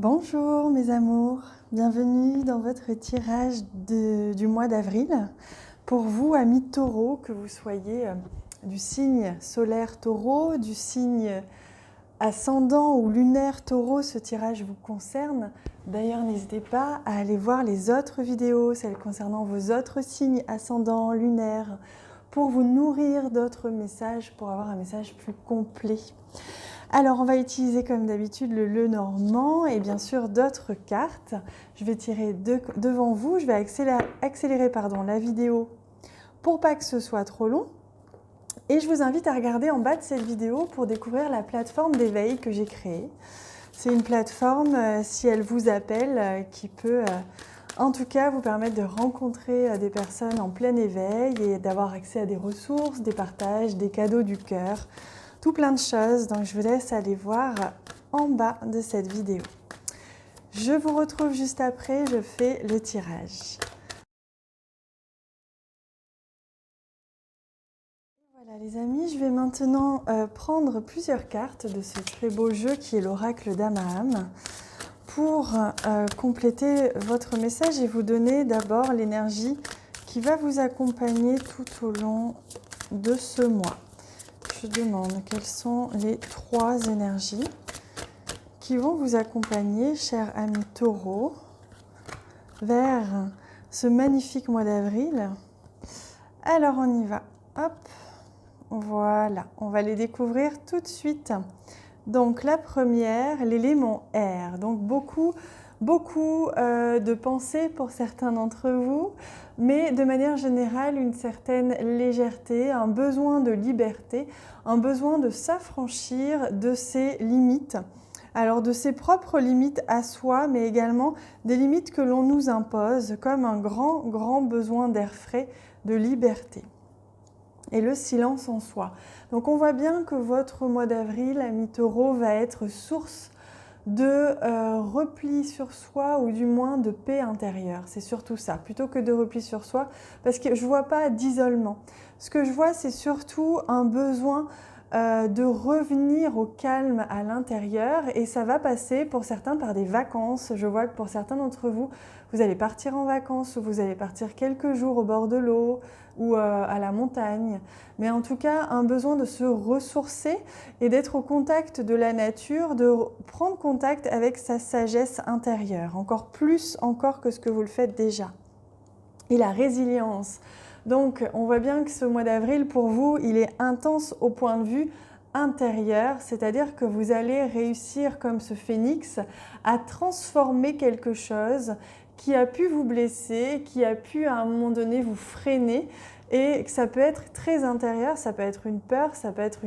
Bonjour mes amours, bienvenue dans votre tirage du mois d'avril. Pour vous, amis taureaux, que vous soyez du signe solaire taureau, du signe ascendant ou lunaire taureau, ce tirage vous concerne. D'ailleurs, n'hésitez pas à aller voir les autres vidéos, celles concernant vos autres signes ascendants, lunaires, pour vous nourrir d'autres messages, pour avoir un message plus complet. Alors, on va utiliser comme d'habitude le Lenormand et bien sûr d'autres cartes. Je vais tirer devant vous, je vais accélérer la vidéo pour pas que ce soit trop long. Et je vous invite à regarder en bas de cette vidéo pour découvrir la plateforme d'éveil que j'ai créée. C'est une plateforme, si elle vous appelle, qui peut en tout cas vous permettre de rencontrer des personnes en plein éveil et d'avoir accès à des ressources, des partages, des cadeaux du cœur. Tout plein de choses, donc je vous laisse aller voir en bas de cette vidéo. Je vous retrouve juste après, je fais le tirage. Voilà les amis, je vais maintenant prendre plusieurs cartes de ce très beau jeu qui est l'oracle d'Amaham pour compléter votre message et vous donner d'abord l'énergie qui va vous accompagner tout au long de ce mois. Je demande quelles sont les 3 énergies qui vont vous accompagner, chers amis taureaux, vers ce magnifique mois d'avril. Alors on y va, hop, voilà, on va les découvrir tout de suite. Donc la première, l'élément air, donc beaucoup de pensées pour certains d'entre vous, mais de manière générale une certaine légèreté, un besoin de liberté, un besoin de s'affranchir de ses limites. Alors de ses propres limites à soi, mais également des limites que l'on nous impose, comme un grand besoin d'air frais, de liberté. Et le silence en soi. Donc on voit bien que votre mois d'avril, ami taureau, va être source de repli sur soi ou du moins de paix intérieure. C'est surtout ça, plutôt que de repli sur soi, parce que je ne vois pas d'isolement. Ce que je vois, c'est surtout un besoin de revenir au calme à l'intérieur et ça va passer pour certains par des vacances. Je vois que pour certains d'entre vous, vous allez partir en vacances ou vous allez partir quelques jours au bord de l'eau ou à la montagne. Mais en tout cas, un besoin de se ressourcer et d'être au contact de la nature, de prendre contact avec sa sagesse intérieure, encore plus encore que ce que vous le faites déjà. Et la résilience. Donc, on voit bien que ce mois d'avril, pour vous, il est intense au point de vue intérieur, c'est-à-dire que vous allez réussir, comme ce phénix, à transformer quelque chose qui a pu vous blesser, qui a pu à un moment donné vous freiner, et que ça peut être très intérieur, ça peut être une peur, ça peut être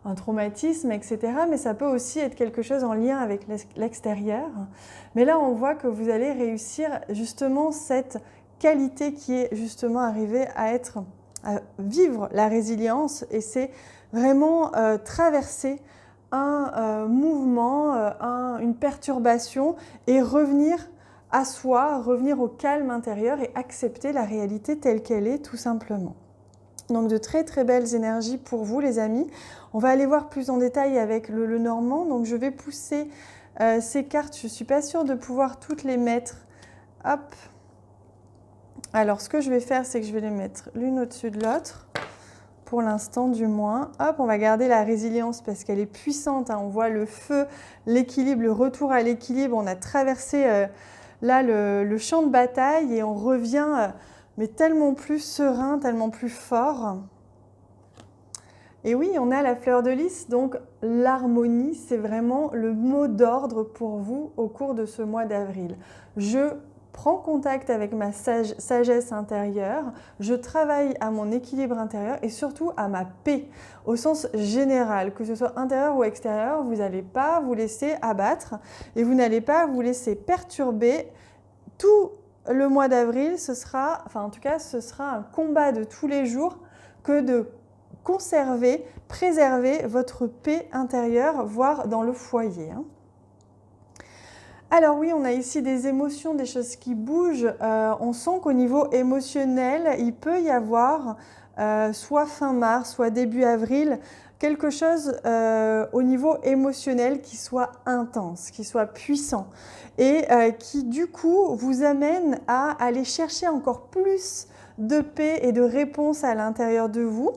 un traumatisme, etc. Mais ça peut aussi être quelque chose en lien avec l'extérieur. Mais là, on voit que vous allez réussir justement cette qualité qui est justement arrivée à vivre la résilience, et c'est vraiment traverser un mouvement, une perturbation et revenir à soi, revenir au calme intérieur et accepter la réalité telle qu'elle est tout simplement. Donc de très belles énergies pour vous les amis. On va aller voir plus en détail avec le Lenormand. Donc je vais pousser ces cartes, je ne suis pas sûre de pouvoir toutes les mettre. Hop. Alors ce que je vais faire, c'est que je vais les mettre l'une au-dessus de l'autre. Pour l'instant du moins. Hop, on va garder la résilience parce qu'elle est puissante. Hein. On voit le feu, l'équilibre, le retour à l'équilibre. On a traversé là le champ de bataille et on revient mais tellement plus serein, tellement plus fort. Et oui, on a la fleur de lys, donc l'harmonie, c'est vraiment le mot d'ordre pour vous au cours de ce mois d'avril. Je prends contact avec ma sagesse intérieure, je travaille à mon équilibre intérieur et surtout à ma paix, au sens général, que ce soit intérieur ou extérieur, vous n'allez pas vous laisser abattre et vous n'allez pas vous laisser perturber. Tout le mois d'avril, ce sera un combat de tous les jours que de conserver, préserver votre paix intérieure, voire dans le foyer. Alors oui, on a ici des émotions, des choses qui bougent. On sent qu'au niveau émotionnel, il peut y avoir, soit fin mars, soit début avril, quelque chose au niveau émotionnel qui soit intense, qui soit puissant et qui du coup vous amène à aller chercher encore plus de paix et de réponses à l'intérieur de vous.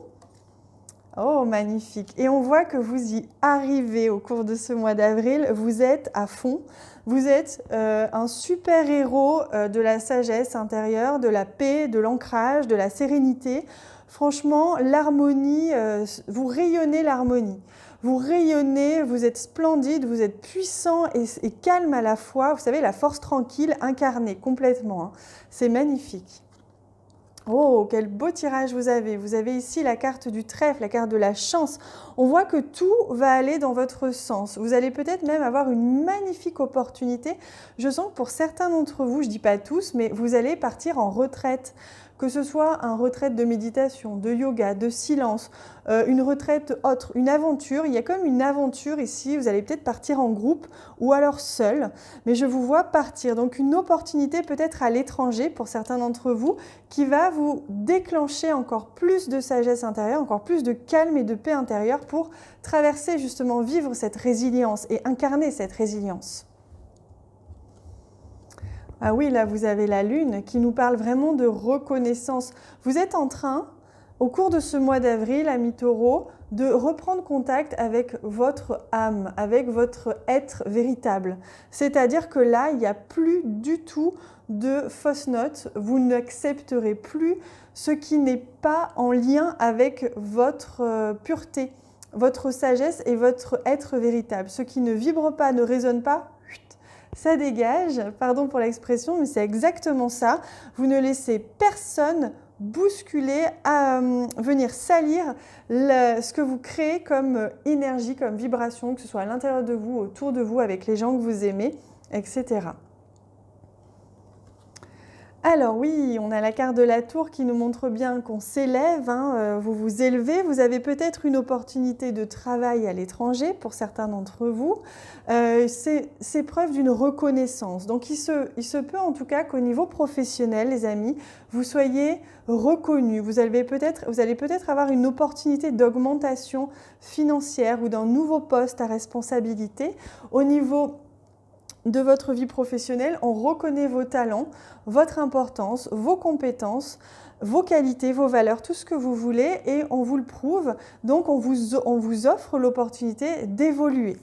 Oh, magnifique! Et on voit que vous y arrivez au cours de ce mois d'avril, vous êtes à fond, vous êtes un super héros de la sagesse intérieure, de la paix, de l'ancrage, de la sérénité. Franchement, l'harmonie, vous rayonnez l'harmonie. Vous rayonnez, vous êtes splendide, vous êtes puissant et calme à la fois. Vous savez, la force tranquille incarnée complètement, hein. C'est magnifique. Oh, quel beau tirage vous avez. Vous avez ici la carte du trèfle, la carte de la chance. On voit que tout va aller dans votre sens. Vous allez peut-être même avoir une magnifique opportunité. Je sens que pour certains d'entre vous, je ne dis pas tous, mais vous allez partir en retraite. Que ce soit une retraite de méditation, de yoga, de silence, une retraite autre, une aventure. Il y a comme une aventure ici, vous allez peut-être partir en groupe ou alors seul, mais je vous vois partir. Donc une opportunité peut-être à l'étranger pour certains d'entre vous qui va vous déclencher encore plus de sagesse intérieure, encore plus de calme et de paix intérieure pour traverser justement, vivre cette résilience et incarner cette résilience. Ah oui, là, vous avez la lune qui nous parle vraiment de reconnaissance. Vous êtes en train, au cours de ce mois d'avril, amis taureaux, de reprendre contact avec votre âme, avec votre être véritable. C'est-à-dire que là, il n'y a plus du tout de fausses notes. Vous n'accepterez plus ce qui n'est pas en lien avec votre pureté, votre sagesse et votre être véritable. Ce qui ne vibre pas, ne résonne pas, ça dégage, pardon pour l'expression, mais c'est exactement ça. Vous ne laissez personne bousculer, venir salir ce que vous créez comme énergie, comme vibration, que ce soit à l'intérieur de vous, autour de vous, avec les gens que vous aimez, etc. Alors oui, on a la carte de la tour qui nous montre bien qu'on s'élève, hein, vous vous élevez, vous avez peut-être une opportunité de travail à l'étranger pour certains d'entre vous. C'est preuve d'une reconnaissance. Donc il se peut en tout cas qu'au niveau professionnel, les amis, vous soyez reconnus. Vous allez peut-être avoir une opportunité d'augmentation financière ou d'un nouveau poste à responsabilité. Au niveau de votre vie professionnelle, on reconnaît vos talents, votre importance, vos compétences, vos qualités, vos valeurs, tout ce que vous voulez et on vous le prouve. Donc on vous offre l'opportunité d'évoluer.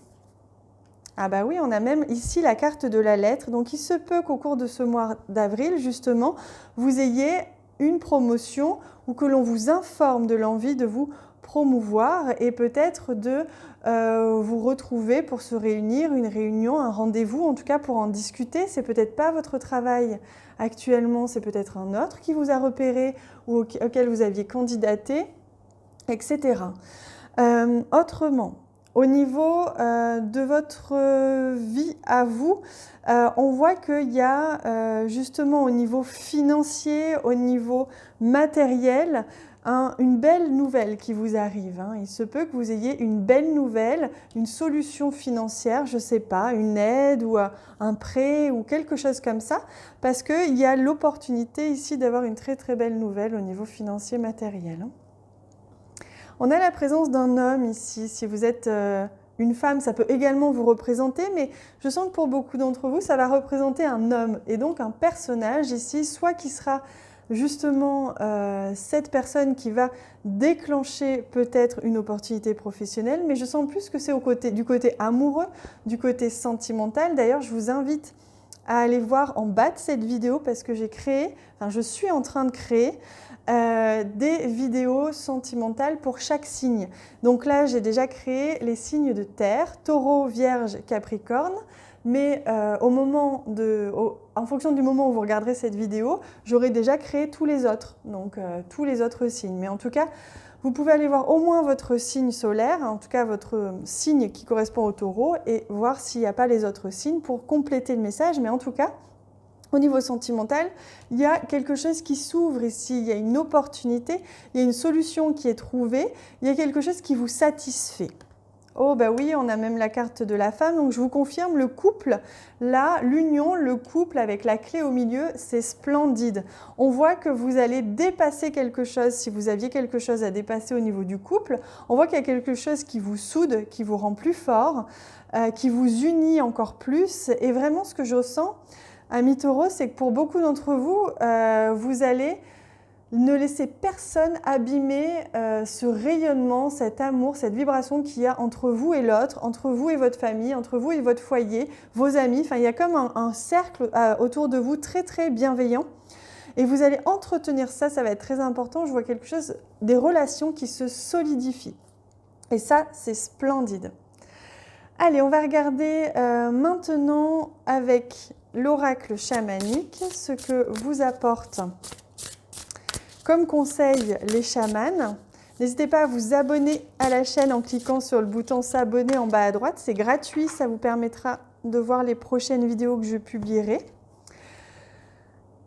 Ah bah oui, on a même ici la carte de la lettre. Donc il se peut qu'au cours de ce mois d'avril, justement, vous ayez une promotion ou que l'on vous informe de l'envie de vous promouvoir et peut-être de vous retrouver pour se réunir, une réunion, un rendez-vous, en tout cas pour en discuter. C'est peut-être pas votre travail actuellement, c'est peut-être un autre qui vous a repéré ou auquel vous aviez candidaté, etc. Autrement, au niveau de votre vie à vous, on voit qu'il y a justement au niveau financier, au niveau matériel, une belle nouvelle qui vous arrive, hein. Il se peut que vous ayez une belle nouvelle, une solution financière, je ne sais pas, une aide ou un prêt ou quelque chose comme ça, parce qu'il y a l'opportunité ici d'avoir une très très belle nouvelle au niveau financier matériel, hein. On a la présence d'un homme ici. Si vous êtes une femme, ça peut également vous représenter, mais je sens que pour beaucoup d'entre vous, ça va représenter un homme et donc un personnage ici, soit qui sera justement cette personne qui va déclencher peut-être une opportunité professionnelle, mais je sens plus que c'est du côté amoureux, du côté sentimental. D'ailleurs, je vous invite à aller voir en bas de cette vidéo parce que je suis en train de créer des vidéos sentimentales pour chaque signe. Donc là, j'ai déjà créé les signes de terre, taureau, vierge, capricorne, mais en fonction du moment où vous regarderez cette vidéo, j'aurai déjà créé tous les autres, donc tous les autres signes. Mais en tout cas, vous pouvez aller voir au moins votre signe solaire, en tout cas votre signe qui correspond au taureau, et voir s'il n'y a pas les autres signes pour compléter le message. Mais en tout cas, au niveau sentimental, il y a quelque chose qui s'ouvre ici, il y a une opportunité, il y a une solution qui est trouvée, il y a quelque chose qui vous satisfait. Oh bah oui, on a même la carte de la femme, donc je vous confirme, le couple, là, l'union, le couple avec la clé au milieu, c'est splendide. On voit que vous allez dépasser quelque chose, si vous aviez quelque chose à dépasser au niveau du couple, on voit qu'il y a quelque chose qui vous soude, qui vous rend plus fort, qui vous unit encore plus, et vraiment ce que je ressens, amis taureaux, c'est que pour beaucoup d'entre vous, vous allez ne laisser personne abîmer ce rayonnement, cet amour, cette vibration qu'il y a entre vous et l'autre, entre vous et votre famille, entre vous et votre foyer, vos amis. Enfin, il y a comme un cercle autour de vous très très bienveillant. Et vous allez entretenir ça, ça va être très important. Je vois quelque chose, des relations qui se solidifient. Et ça, c'est splendide. Allez, on va regarder maintenant avec l'oracle chamanique ce que vous apporte comme conseil les chamans. N'hésitez pas à vous abonner à la chaîne en cliquant sur le bouton s'abonner en bas à droite. C'est gratuit, ça vous permettra de voir les prochaines vidéos que je publierai.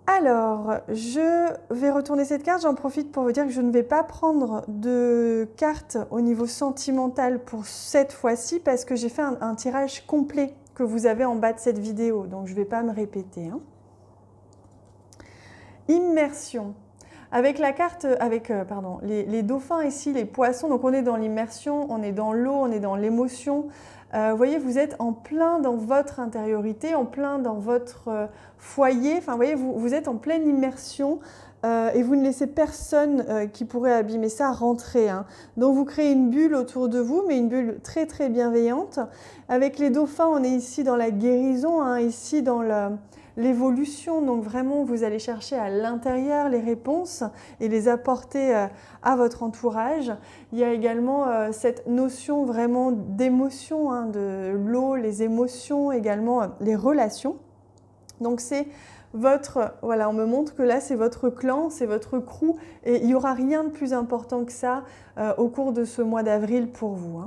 Alors, je vais retourner cette carte. J'en profite pour vous dire que je ne vais pas prendre de carte au niveau sentimental pour cette fois-ci parce que j'ai fait un tirage complet que vous avez en bas de cette vidéo. Donc, je ne vais pas me répéter. Immersion. Avec la carte, avec les dauphins ici, les poissons, donc on est dans l'immersion, on est dans l'eau, on est dans l'émotion. Vous voyez, vous êtes en plein dans votre intériorité, en plein dans votre foyer. Enfin, vous voyez, vous êtes en pleine immersion et vous ne laissez personne qui pourrait abîmer ça rentrer. Donc, vous créez une bulle autour de vous, mais une bulle très, très bienveillante. Avec les dauphins, on est ici dans la guérison, ici dans l'évolution, donc vraiment vous allez chercher à l'intérieur les réponses et les apporter à votre entourage. Il y a également cette notion vraiment d'émotion, de l'eau, les émotions, également les relations. Donc c'est votre, voilà, on me montre que là c'est votre clan, c'est votre crew et il n'y aura rien de plus important que ça au cours de ce mois d'avril pour vous.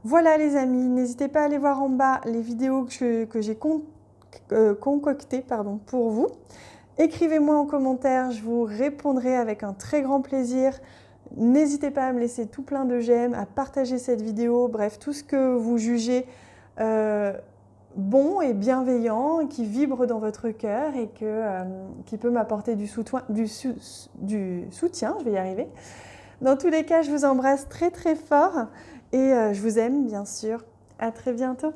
Voilà les amis, n'hésitez pas à aller voir en bas les vidéos que j'ai concocté pour vous. Écrivez-moi en commentaire, je vous répondrai avec un très grand plaisir. N'hésitez pas à me laisser tout plein de j'aime, à partager cette vidéo, bref, tout ce que vous jugez bon et bienveillant, qui vibre dans votre cœur et qui peut m'apporter du soutien, je vais y arriver. Dans tous les cas, je vous embrasse très très fort et je vous aime bien sûr. À très bientôt.